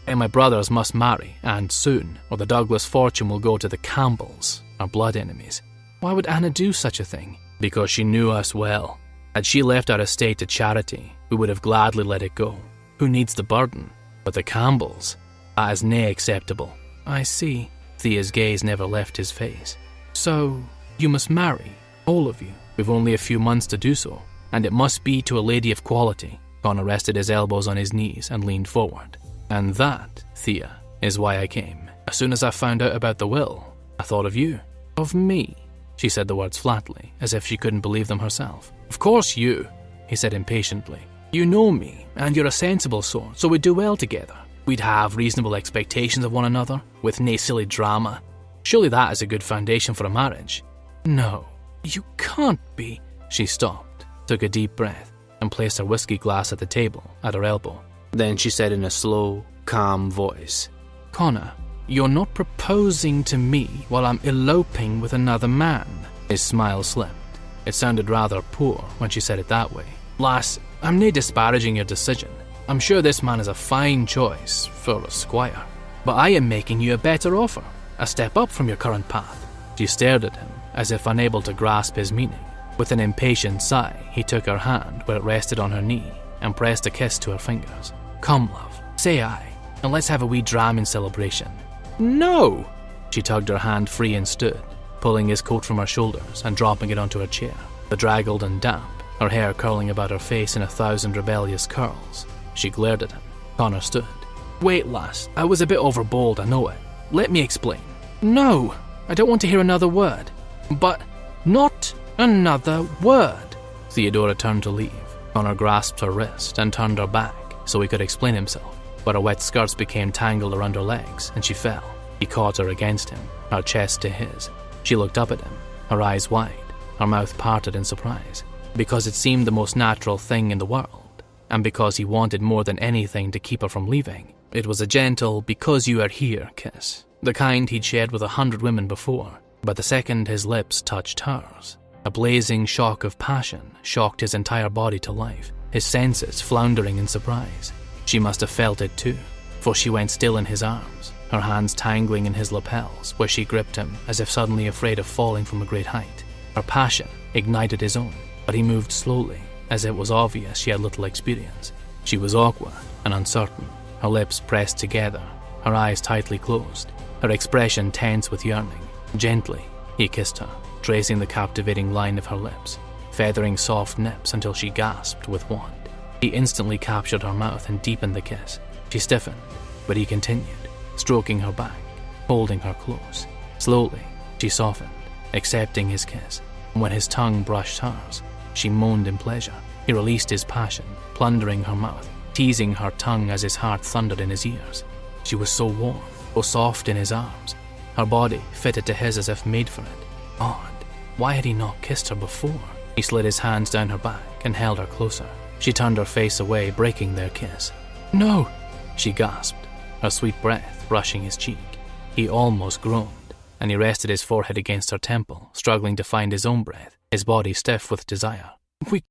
And my brothers must marry, and soon, or the Douglas fortune will go to the Campbells, our blood enemies. Why would Anna do such a thing? Because she knew us well. Had she left our estate to charity, we would have gladly let it go. Who needs the burden? But the Campbells? That is nae acceptable. I see. Thea's gaze never left his face. So, you must marry, all of you. We've only a few months to do so, and it must be to a lady of quality. Connor rested his elbows on his knees and leaned forward. And that, Thea, is why I came. As soon as I found out about the will, I thought of you. Of me. She said the words flatly, as if she couldn't believe them herself. Of course you, he said impatiently. You know me, and you're a sensible sort, so we'd do well together. We'd have reasonable expectations of one another, with nae silly drama. Surely that is a good foundation for a marriage. No, you can't be. She stopped, took a deep breath, and placed her whiskey glass at the table, at her elbow. Then she said in a slow, calm voice, Connor, you're not proposing to me while I'm eloping with another man. His smile slipped. It sounded rather poor when she said it that way. Lass, I'm nae disparaging your decision. I'm sure this man is a fine choice for a squire. But I am making you a better offer, a step up from your current path. She stared at him, as if unable to grasp his meaning. With an impatient sigh, he took her hand where it rested on her knee and pressed a kiss to her fingers. Come, love, say aye, and let's have a wee dram in celebration. No! She tugged her hand free and stood, pulling his coat from her shoulders and dropping it onto her chair, bedraggled and damp, her hair curling about her face in 1,000 rebellious curls. She glared at him. Connor stood. Wait, lass, I was a bit overbold, I know it. Let me explain. No, I don't want to hear another word. But not another word. Theodora turned to leave. Connor grasped her wrist and turned her back so he could explain himself, but her wet skirts became tangled around her legs and she fell. He caught her against him, her chest to his. She looked up at him, her eyes wide, her mouth parted in surprise, because it seemed the most natural thing in the world, and because he wanted more than anything to keep her from leaving. It was a gentle, because you are here kiss, the kind he'd shared with 100 women before, but the second his lips touched hers, a blazing shock of passion shocked his entire body to life, his senses floundering in surprise. She must have felt it too, for she went still in his arms, her hands tangling in his lapels where she gripped him as if suddenly afraid of falling from a great height. Her passion ignited his own, but he moved slowly, as it was obvious she had little experience. She was awkward and uncertain, her lips pressed together, her eyes tightly closed, her expression tense with yearning. Gently, he kissed her, tracing the captivating line of her lips, feathering soft nips until she gasped with want. He instantly captured her mouth and deepened the kiss. She stiffened, but he continued, stroking her back, holding her close. Slowly, she softened, accepting his kiss, and when his tongue brushed hers, she moaned in pleasure. He released his passion, plundering her mouth, teasing her tongue as his heart thundered in his ears. She was so warm, so soft in his arms, her body fitted to his as if made for it. Odd, why had he not kissed her before? He slid his hands down her back and held her closer. She turned her face away, breaking their kiss. No, she gasped, her sweet breath brushing his cheek. He almost groaned, and he rested his forehead against her temple, struggling to find his own breath, his body stiff with desire. We